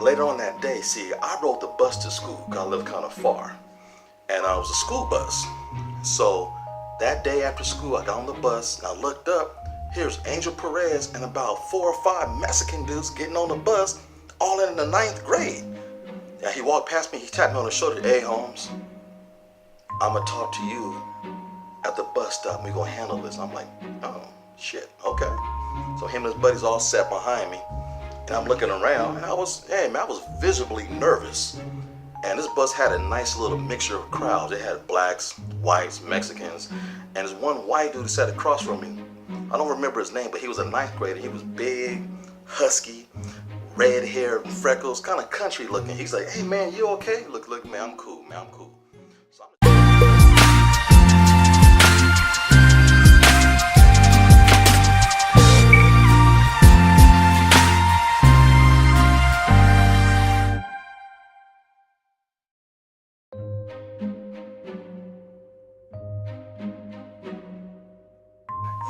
Later on that day, see, I rode the bus to school because I live kind of far. And it was a school bus. So that day after school, I got on the bus and I looked up. Here's Angel Perez and about 4 or 5 Mexican dudes getting on the bus, all in the 9th grade. And he walked past me, he tapped me on the shoulder. Hey, Holmes, I'm going to talk to you at the bus stop. We're going to handle this. I'm like, oh, shit, okay. So him and his buddies all sat behind me. And I'm looking around, and I was visibly nervous. And this bus had a nice little mixture of crowds. It had blacks, whites, Mexicans, and there's one white dude that sat across from me. I don't remember his name, but he was a 9th grader. He was big, husky, red hair, freckles, kind of country looking. He's like, hey man, you okay? Look, man, I'm cool, man, I'm cool. So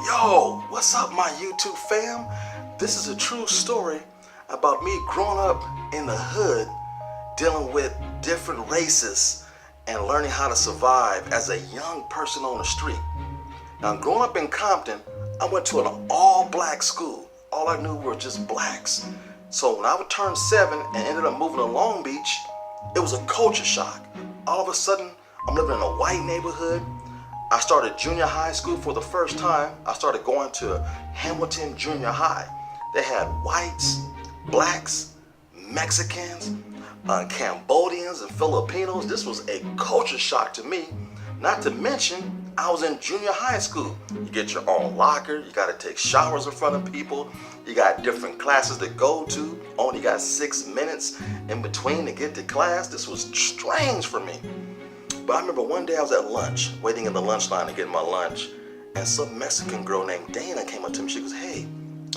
Yo, what's up my YouTube fam? This is a true story about me growing up in the hood, dealing with different races and learning how to survive as a young person on the street. Now growing up in Compton, I went to an all-black school. All I knew were just blacks. So when I would turn 7 and ended up moving to Long Beach, it was a culture shock. All of a sudden, I'm living in a white neighborhood. I started junior high school for the first time. I started going to Hamilton Junior High. They had whites, blacks, Mexicans, Cambodians, and Filipinos. This was a culture shock to me. Not to mention, I was in junior high school. You get your own locker, you gotta take showers in front of people, you got different classes to go to, only got 6 minutes in between to get to class. This was strange for me. But I remember one day I was at lunch, waiting in the lunch line to get my lunch, and some Mexican girl named Dana came up to me. She goes, hey.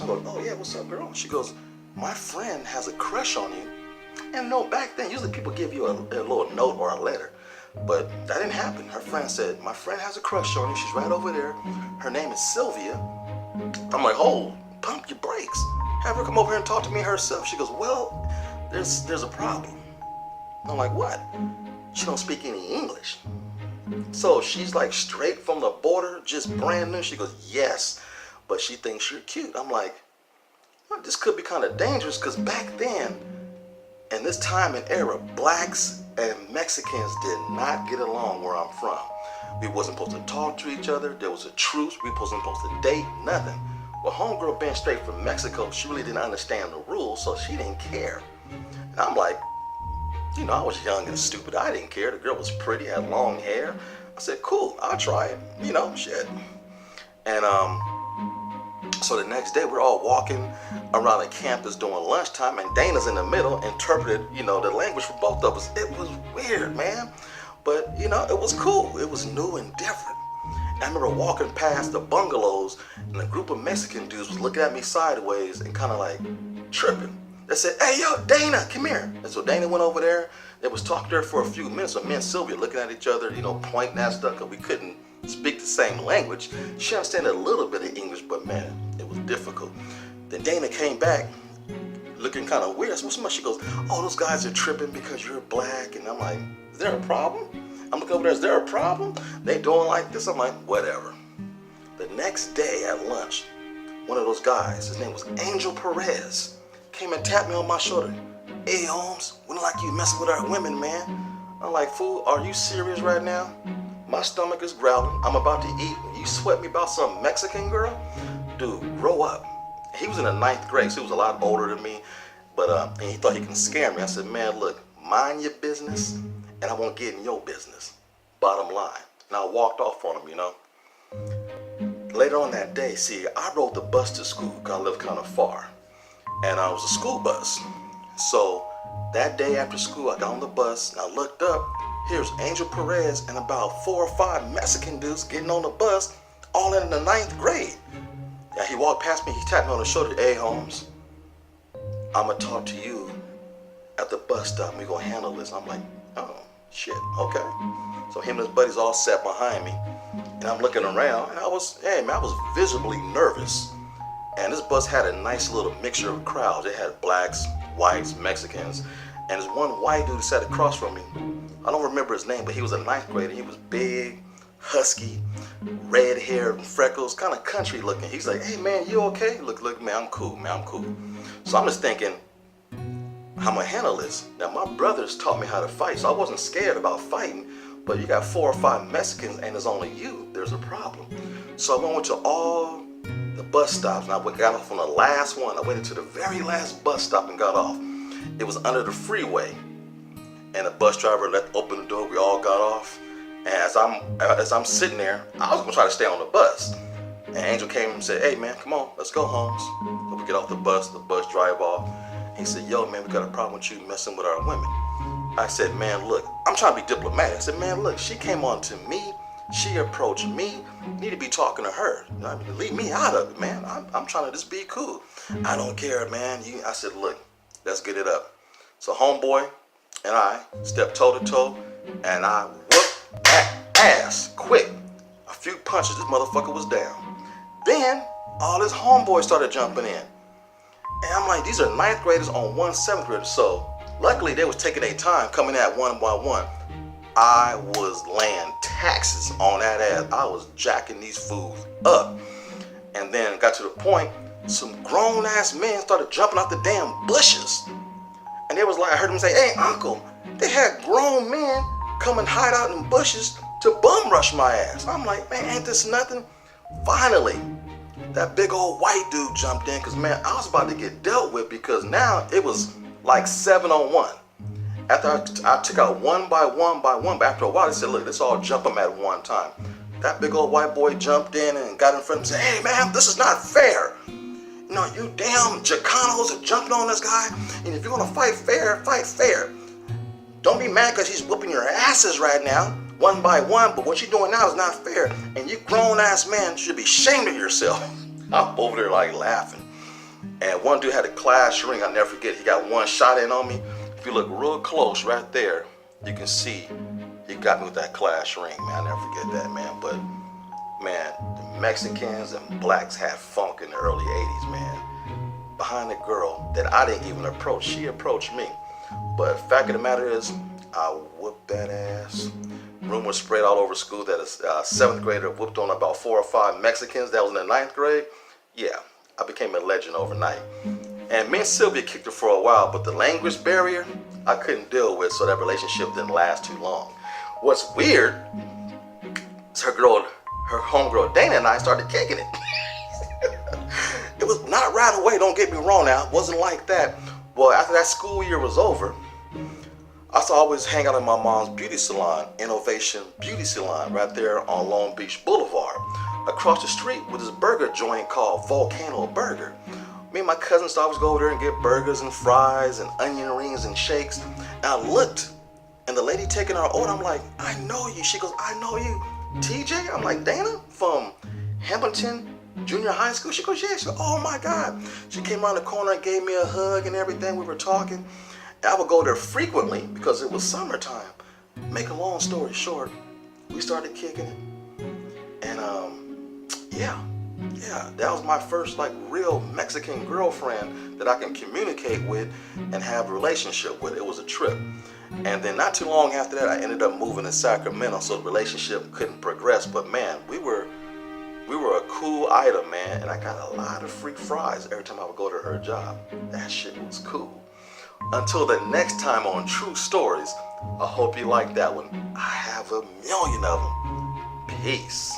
I go, oh yeah, what's up, girl? She goes, my friend has a crush on you. And no, back then, usually people give you a little note or a letter. But that didn't happen. Her friend said, my friend has a crush on you. She's right over there. Her name is Sylvia. I'm like, oh, pump your brakes. Have her come over here and talk to me herself. She goes, well, there's a problem. I'm like, what? She don't speak any English. So she's like straight from the border, just brand new. She goes, yes, but she thinks you're cute. I'm like, well, this could be kind of dangerous because back then, in this time and era, blacks and Mexicans did not get along where I'm from. We wasn't supposed to talk to each other. There was a truce. We wasn't supposed to date, nothing. Well, homegirl being straight from Mexico, she really didn't understand the rules, so she didn't care. And I'm like, you know, I was young and stupid. I didn't care. The girl was pretty, had long hair. I said, cool, I'll try it. You know, shit. And so the next day we're all walking around the campus during lunchtime, and Dana's in the middle, interpreted, you know, the language for both of us. It was weird, man. But, you know, it was cool. It was new and different. And I remember walking past the bungalows, and a group of Mexican dudes was looking at me sideways and kind of like tripping. They said, hey, yo, Dana, come here. And so Dana went over there. They was talking to her for a few minutes. So me and Sylvia looking at each other, you know, pointing at stuff because we couldn't speak the same language. She understood a little bit of English, but man, it was difficult. Then Dana came back looking kind of weird. So she goes, oh, those guys are tripping because you're black. And I'm like, is there a problem? I'm looking over there, is there a problem? They doing like this? I'm like, whatever. The next day at lunch, one of those guys, his name was Angel Perez, came and tapped me on my shoulder. Hey Holmes, we don't like you messing with our women, man. I'm like, fool, are you serious right now? My stomach is growling. I'm about to eat. You sweat me about some Mexican girl? Dude, grow up. He was in the 9th grade, so he was a lot older than me. But and he thought he can scare me. I said, man, look, mind your business, and I won't get in your business. Bottom line. And I walked off on him, you know. Later on that day, see, I rode the bus to school because I live kind of far. And I was a school bus. So that day after school, I got on the bus and I looked up. Here's Angel Perez and about 4 or 5 Mexican dudes getting on the bus, all in the 9th grade. Yeah, he walked past me, he tapped me on the shoulder. Hey Holmes, I'm gonna talk to you at the bus stop. We're gonna handle this. I'm like, oh shit, okay. So him and his buddies all sat behind me, and I'm looking around, and I was visibly nervous. And this bus had a nice little mixture of crowds. It had blacks, whites, Mexicans, and there's one white dude who sat across from me. I don't remember his name, but he was a ninth grader. He was big, husky, red hair and freckles, kind of country looking. He's like, hey man, you okay? Look, man, I'm cool, man, I'm cool. So I'm just thinking, how I'm gonna handle this. Now my brothers taught me how to fight, so I wasn't scared about fighting, but you got 4 or 5 Mexicans and it's only you, there's a problem. So I went to all the bus stops and I got off on the last one. I waited to the very last bus stop and got off. It was under the freeway, and the bus driver opened the door, we all got off. And as I'm sitting there, I was gonna try to stay on the bus. And Angel came and said, hey man, come on, let's go, Holmes. So we get off the bus drive off. He said, yo man, we got a problem with you messing with our women. I said, man, look, I'm trying to be diplomatic. I said, man, look, she came on to me, she approached me, you need to be talking to her. You know, I mean, leave me out of it, man. I'm trying to just be cool. I don't care, man. I said, look, let's get it up. So homeboy and I stepped toe to toe, and I whooped that ass quick. A few punches, this motherfucker was down. Then all his homeboys started jumping in. And I'm like, these are 9th graders on 1 7th grader. So luckily they was taking their time coming at one by one. I was laying taxes on that ass. I was jacking these fools up. And then got to the point, some grown ass men started jumping out the damn bushes. And they was like, I heard them say, hey uncle, they had grown men come and hide out in bushes to bum rush my ass. I'm like, man, ain't this nothing? Finally, that big old white dude jumped in, because man, I was about to get dealt with, because now it was like 7 on 1. After I took out one by one, but after a while they said, look, let's all jump them at one time. That big old white boy jumped in and got in front of him and said, hey man, this is not fair. You know, you damn Chicanos are jumping on this guy, and if you want to fight fair, fight fair. Don't be mad because he's whooping your asses right now, one by one, but what you're doing now is not fair, and you grown ass man should be ashamed of yourself. I'm over there like laughing. And one dude had a class ring, I'll never forget. He got one shot in on me. If you look real close right there, you can see he got me with that class ring, man. I'll never forget that, man. But man, the Mexicans and blacks had funk in the early 80s, man. Behind the girl that I didn't even approach, she approached me. But fact of the matter is, I whooped that ass. Rumors spread all over school that a 7th grader whooped on about 4 or 5 Mexicans that was in the 9th grade. Yeah, I became a legend overnight. And me and Sylvia kicked her for a while, but the language barrier I couldn't deal with, so that relationship didn't last too long. What's weird is her homegirl Dana and I started kicking it. It was not right away, don't get me wrong now, it wasn't like that. Well, after that school year was over, I used to always hang out in my mom's beauty salon, Innovation Beauty Salon, right there on Long Beach Boulevard. Across the street was this burger joint called Volcano Burger. Me and my cousins always go over there and get burgers and fries and onion rings and shakes. And I looked, and the lady taking our order, I'm like, I know you. She goes, I know you. TJ? I'm like, Dana from Hamilton Junior High School? She goes, yeah. She goes, oh my God. She came around the corner and gave me a hug and everything. We were talking. I would go there frequently because it was summertime. Make a long story short, we started kicking it. And yeah, that was my first like real Mexican girlfriend that I can communicate with and have a relationship with. It was a trip. And then not too long after that, I ended up moving to Sacramento, so the relationship couldn't progress. But man, we were a cool item, man. And I got a lot of free fries every time I would go to her job. That shit was cool. Until the next time on True Stories, I hope you like that one. I have a million of them. Peace.